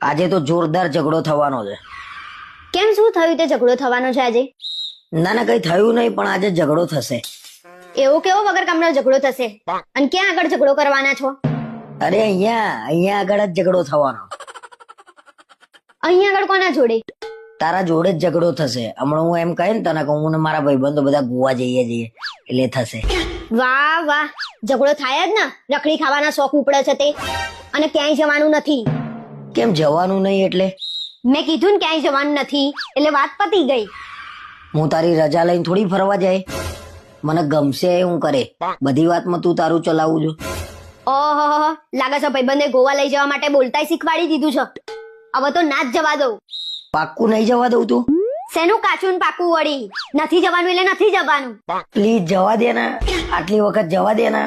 આજે તો જોરદાર ઝઘડો થવાનો છે. કેમ, શું થયું તે ઝઘડો થવાનો છે આજે? ના ના, કઈ થયું નહીં, પણ આજે ઝઘડો થશે. એવો કેવો વગર કામનો ઝઘડો થશે? અને ક્યાં આગળ ઝઘડો કરવાના છો? અરે અહીંયા આગળ જ ઝઘડો થવાનો. અહીંયા આગળ કોના જોડે? તારા જોડે જ ઝઘડો થશે. હમણાં હું એમ કહે ને તને કે હું ને મારા ભાઈબંધો બધા ગોવા જઈએ એટલે થશે. વાહ વાહ, ઝઘડો થાય જ ને. રખડી ખાવાના શોખ ઉપડે છે તે. અને ક્યાંય જવાનું નથી. કેમ જવાનું નહીં એટલે? મેં કીધું ને ક્યાંય જવાનું નથી એટલે વાત પતી ગઈ. હું તારી રજા લઈને થોડી ફરવા જાય. મને ગમશે હું કરે. બધી વાતમાં તું તારું ચલાવું છું. ઓહો, લાગે છે ભાઈબંધે ગોવા લઈ જવા માટે બોલતાય શીખવાડી દીધું છે. હવે તો ના જ જવા દઉં. પાક્કું નહીં જવા દઉં તું? શેનું કાચું ને પાકું વળી? નથી જવાનું એટલે નથી જવાનું. પ્લીઝ જવા દે ને, આટલી વખત જવા દે ને.